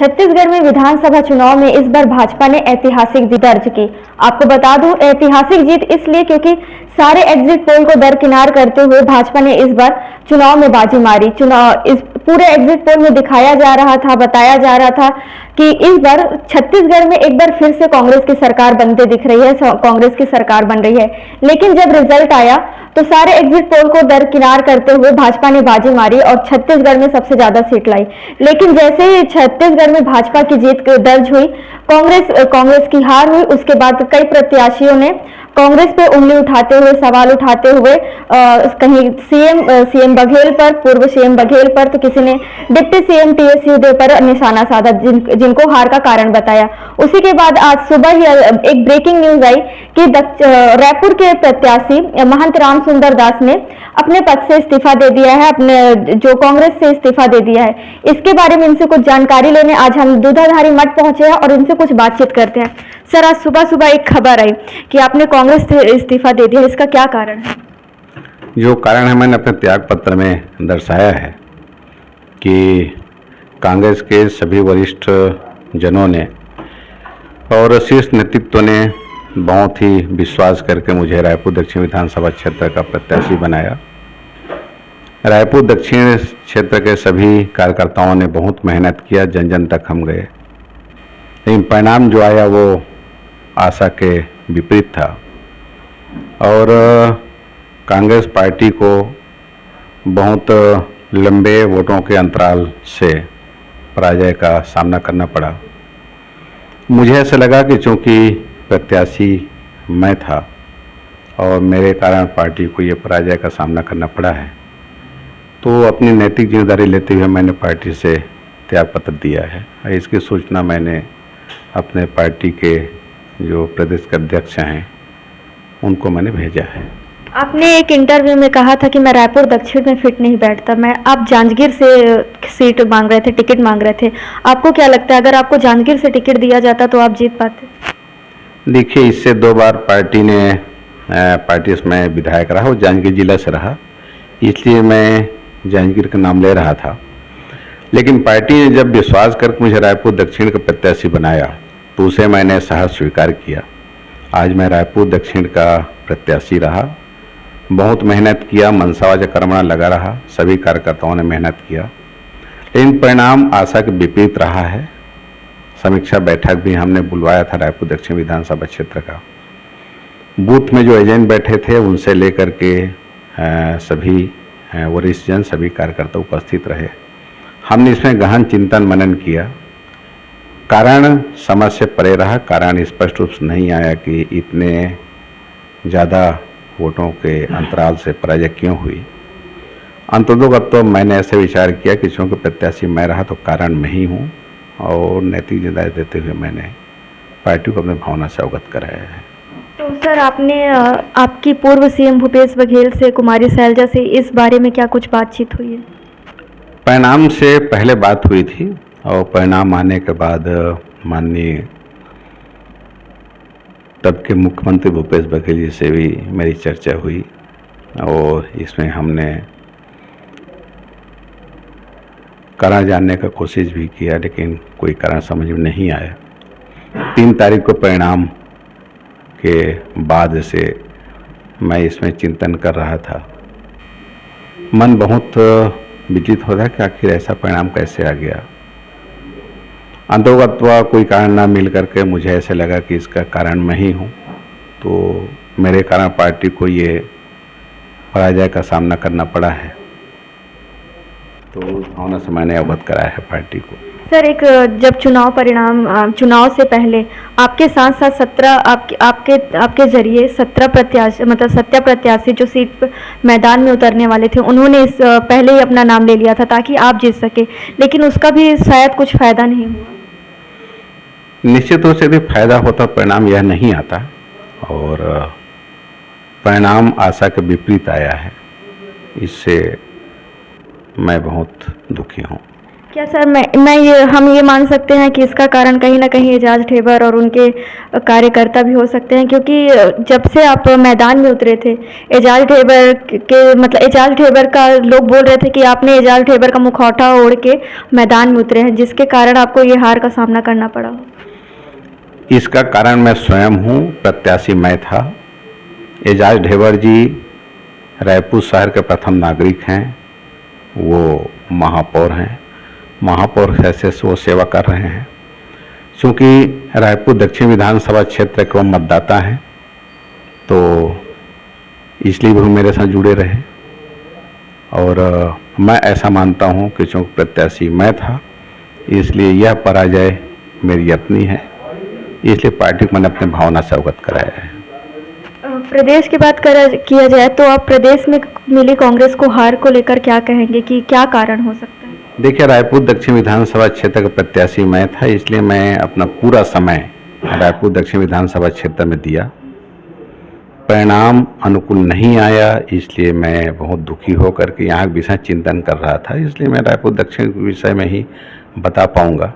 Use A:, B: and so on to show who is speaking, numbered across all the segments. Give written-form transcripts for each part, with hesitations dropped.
A: छत्तीसगढ़ में विधानसभा चुनाव में इस बार भाजपा ने ऐतिहासिक जीत दर्ज की। आपको बता दूं, ऐतिहासिक जीत इसलिए क्योंकि सारे एग्जिट पोल को दरकिनार करते हुए भाजपा ने इस बार चुनाव में बाजी मारी। इस पूरे एग्जिट पोल में दिखाया जा रहा था, बताया जा रहा था कि इस बार छत्तीसगढ़ में एक बार फिर से कांग्रेस की सरकार बनते दिख रही है, कांग्रेस की सरकार बन रही है। लेकिन जब रिजल्ट आया तो सारे एग्जिट पोल को दरकिनार करते हुए भाजपा ने बाजी मारी और छत्तीसगढ़ में सबसे ज्यादा सीट लाई। लेकिन जैसे ही छत्तीसगढ़ में भाजपा की जीत दर्ज हुई, कांग्रेस की हार हुई, उसके बाद कई प्रत्याशियों ने कांग्रेस पे उंगली उठाते हुए, सवाल उठाते हुए कहीं सीएम बघेल पर, पूर्व सीएम बघेल पर, तो किसी ने डिप्टी सीएम टीएस सिंहदेव पर निशाना साधा, जिनको हार का कारण बताया। उसी के बाद आज सुबह ही एक ब्रेकिंग न्यूज आई कि रायपुर के प्रत्याशी महंत राम सुंदर दास ने अपने पद से इस्तीफा दे दिया है, अपने जो कांग्रेस से इस्तीफा दे दिया है। इसके बारे में इनसे कुछ जानकारी लेने आज हम दूधाधारी मठ पहुंचे हैं और इनसे कुछ बातचीत करते हैं। सर, आज सुबह सुबह एक खबर आई कि आपने कांग्रेस से इस्तीफा दे दिया, इसका क्या कारण है?
B: जो कारण है मैंने अपने त्याग पत्र में दर्शाया है कि कांग्रेस के सभी वरिष्ठ जनों ने और शीर्ष नेतृत्व ने बहुत ही विश्वास करके मुझे रायपुर दक्षिण विधानसभा क्षेत्र का प्रत्याशी बनाया। रायपुर दक्षिण क्षेत्र के सभी कार्यकर्ताओं ने बहुत मेहनत किया, जन जन तक हम गए, लेकिन परिणाम जो आया वो आशा के विपरीत था और कांग्रेस पार्टी को बहुत लंबे वोटों के अंतराल से पराजय का सामना करना पड़ा। मुझे ऐसा लगा कि चूंकि प्रत्याशी मैं था और मेरे कारण पार्टी को ये पराजय का सामना करना पड़ा है, तो अपनी नैतिक जिम्मेदारी लेते हुए मैंने पार्टी से त्यागपत्र दिया है। इसकी सूचना मैंने अपने पार्टी के जो प्रदेश के अध्यक्ष हैं उनको मैंने भेजा है।
A: आपने एक इंटरव्यू में कहा था कि मैं रायपुर दक्षिण में फिट नहीं बैठता, आप जांजगीर से सीट मांग रहे थे, टिकट मांग रहे थे। आपको क्या लगता है, अगर आपको जांजगीर से टिकट दिया जाता तो आप जीत पाते?
B: देखिए, इससे 2 बार पार्टी में विधायक रहा और जांजगीर जिला से रहा, इसलिए मैं जांजगीर का नाम ले रहा था। लेकिन पार्टी ने जब विश्वास करके मुझे रायपुर दक्षिण का प्रत्याशी बनाया तो उसे मैंने सहर्ष स्वीकार किया। आज मैं रायपुर दक्षिण का प्रत्याशी रहा, बहुत मेहनत किया, मनसावा कर्मणा लगा रहा, सभी कार्यकर्ताओं ने मेहनत किया, लेकिन परिणाम आशा के विपरीत रहा है। समीक्षा बैठक भी हमने बुलवाया था रायपुर दक्षिण विधानसभा क्षेत्र का। बूथ में जो एजेंट बैठे थे उनसे लेकर के सभी वरिष्ठ जन, सभी कार्यकर्ता उपस्थित रहे। हमने इसमें गहन चिंतन मनन किया। कारण समझ से परे रहा, कारण स्पष्ट रूप से नहीं आया कि इतने ज़्यादा वोटों के अंतराल से पराजय क्यों हुई। अंततोगत तो मैंने ऐसे विचार किया कि चूँकि प्रत्याशी मैं रहा तो कारण मैं ही हूँ और नैतिक जिम्मेदारी देते हुए मैंने पार्टी को अपनी भावना से अवगत कराया है।
A: तो सर, आपने आपकी पूर्व सीएम भूपेश बघेल से, कुमारी सैलजा से इस बारे में क्या कुछ बातचीत हुई है?
B: परिणाम से पहले बात हुई थी और परिणाम आने के बाद माननीय तब के मुख्यमंत्री भूपेश बघेल जी से भी मेरी चर्चा हुई और इसमें हमने कारण जानने का कोशिश भी किया, लेकिन कोई कारण समझ में नहीं आया। 3 तारीख को परिणाम के बाद से मैं इसमें चिंतन कर रहा था। मन बहुत विचलित हो रहा कि आखिर ऐसा परिणाम कैसे आ गया। अंततः कोई कारण ना मिल करके मुझे ऐसे लगा कि इसका कारण मैं ही हूँ, तो मेरे कारण पार्टी को ये पराजय का सामना करना पड़ा है, तो उस भावना से मैंने अवगत कराया है पार्टी को।
A: सर, एक जब चुनाव से पहले आपके साथ साथ 17 आपके जरिए 17 प्रत्याशी, मतलब 17 प्रत्याशी जो सीट पर मैदान में उतरने वाले थे, उन्होंने इस पहले ही अपना नाम ले लिया था ताकि आप जीत सके, लेकिन उसका भी शायद कुछ फायदा नहीं हुआ।
B: निश्चित रूप से यदि फायदा होता परिणाम यह नहीं आता और परिणाम आशा के विपरीत आया है, इससे मैं बहुत दुखी हूँ।
A: क्या सर हम ये मान सकते हैं कि इसका कारण कहीं ना कहीं एजाज ढेबर और उनके कार्यकर्ता भी हो सकते हैं, क्योंकि जब से आप मैदान में उतरे थे एजाज ढेबर के मतलब एजाज ढेबर का लोग बोल रहे थे कि आपने एजाज ढेबर का मुखौटा ओढ़ के मैदान में उतरे हैं, जिसके कारण आपको ये हार का सामना करना पड़ा।
B: इसका कारण मैं स्वयं हूँ, प्रत्याशी मैं था। एजाज ढेबर जी रायपुर शहर के प्रथम नागरिक हैं, वो महापौर हैं, महापौर हैसियत से वो सेवा कर रहे हैं। चूँकि रायपुर दक्षिण विधानसभा क्षेत्र के वो मतदाता हैं, तो इसलिए वो मेरे साथ जुड़े रहे। और मैं ऐसा मानता हूँ कि चूँकि प्रत्याशी मैं था, इसलिए यह पराजय मेरी अपनी है, इसलिए पार्टी को मैंने अपने भावना से अवगत कराया है।
A: प्रदेश की बात किया जाए तो आप प्रदेश में मिली कांग्रेस को हार को लेकर क्या कहेंगे कि क्या कारण हो सकता है?
B: देखिए, रायपुर दक्षिण विधानसभा क्षेत्र का प्रत्याशी मैं था, इसलिए मैं अपना पूरा समय रायपुर दक्षिण विधानसभा क्षेत्र में दिया। परिणाम अनुकूल नहीं आया, इसलिए मैं बहुत दुखी होकर के यहाँ विषय चिंतन कर रहा था। इसलिए मैं रायपुर दक्षिण के विषय में ही बता पाऊँगा।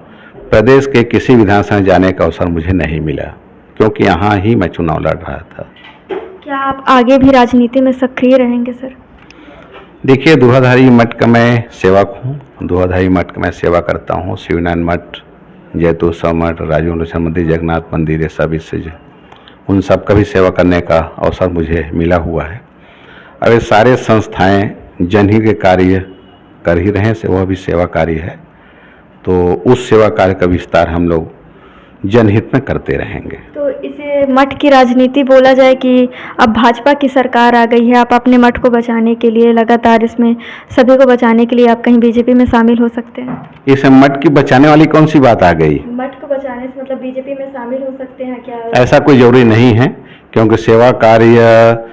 B: प्रदेश के किसी विधानसभा जाने का अवसर मुझे नहीं मिला, क्योंकि यहाँ ही मैं चुनाव लड़ रहा था।
A: क्या आप आगे भी राजनीति में सक्रिय रहेंगे सर?
B: देखिए, दुधाधारी मठ का मैं सेवक हूँ, दुधाधारी मठ का मैं सेवा करता हूँ। शिवनारायण मठ, जैतोत्सव मठ, राजू मंदिर, जगन्नाथ मंदिर, ये सब इससे उन सब का भी सेवा करने का अवसर मुझे मिला हुआ है। अब ये सारे संस्थाएं जनहित के कार्य कर ही रहे हैं, वह भी सेवा कार्य है, तो उस सेवा कार्य का विस्तार हम लोग जनहित में करते रहेंगे।
A: तो इसे मठ की राजनीति बोला जाए कि अब भाजपा की सरकार आ गई है, आप अपने मठ को बचाने के लिए लगातार इसमें सभी को बचाने के लिए आप कहीं बीजेपी में शामिल हो सकते हैं?
B: इस मठ की बचाने वाली कौन सी बात आ गई?
A: मठ को बचाने से मतलब बीजेपी में शामिल हो सकते हैं क्या?
B: ऐसा कोई जरूरी नहीं है, क्योंकि सेवा कार्य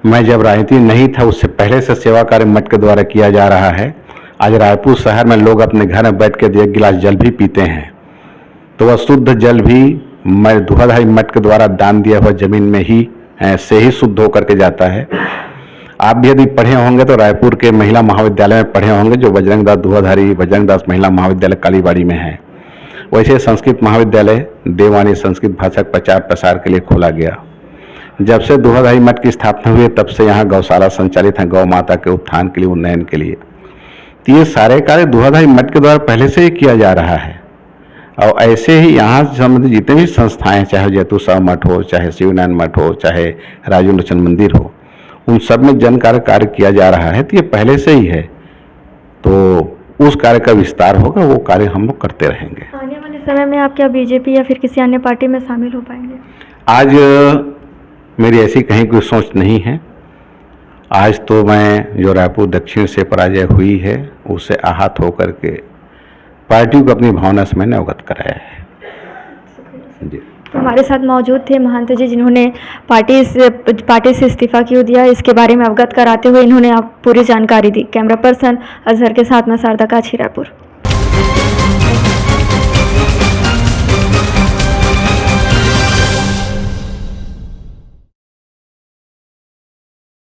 B: मैं जब राजनीति नहीं था उससे पहले से सेवा कार्य मठ के द्वारा किया जा रहा है। आज रायपुर शहर में लोग अपने घर में बैठ के 1 गिलास जल भी पीते हैं, तो वह शुद्ध जल भी मैं दुधाधारी मठ के द्वारा दान दिया हुआ जमीन में ही से ही शुद्ध होकर के जाता है। आप भी यदि पढ़े होंगे तो रायपुर के महिला महाविद्यालय में पढ़े होंगे, जो बजरंग दास दुधाधारी बजरंग दास महिला महाविद्यालय कालीबाड़ी में है। वैसे संस्कृत महाविद्यालय देववाणी संस्कृत भाषा के प्रचार प्रसार के लिए खोला गया। जब से दुधाधारी मठ की स्थापना हुई तब से यहाँ गौशाला संचालित है, गौ माता के उत्थान के लिए, उन्नयन के लिए। तो ये सारे कार्य दुधाधारी मठ के द्वारा पहले से ही किया जा रहा है। और ऐसे ही यहाँ संबंधित जितने भी संस्थाएं, चाहे जैतोत्सव मठ हो, चाहे शिवनारायण मठ हो, चाहे राजू मंदिर हो, उन सब में जन कार्य किया जा रहा है। तो ये पहले से ही है, तो उस कार्य का विस्तार होगा, वो कार्य हम लोग करते रहेंगे।
A: आने वाले समय में आप क्या बीजेपी या फिर किसी अन्य पार्टी में शामिल हो पाएंगे?
B: आज मेरी ऐसी कहीं कोई सोच नहीं है। आज तो मैं जो रायपुर दक्षिण से पराजय हुई है उससे आहत होकर के पार्टी को अपनी भावना से मैंने अवगत कराया है जी।
A: तो हमारे साथ मौजूद थे महंत जी, जिन्होंने पार्टी से इस्तीफा क्यों दिया इसके बारे में अवगत कराते हुए इन्होंने आप पूरी जानकारी दी। कैमरा पर्सन अजहर के साथ मैं शारदा काछी, रायपुर।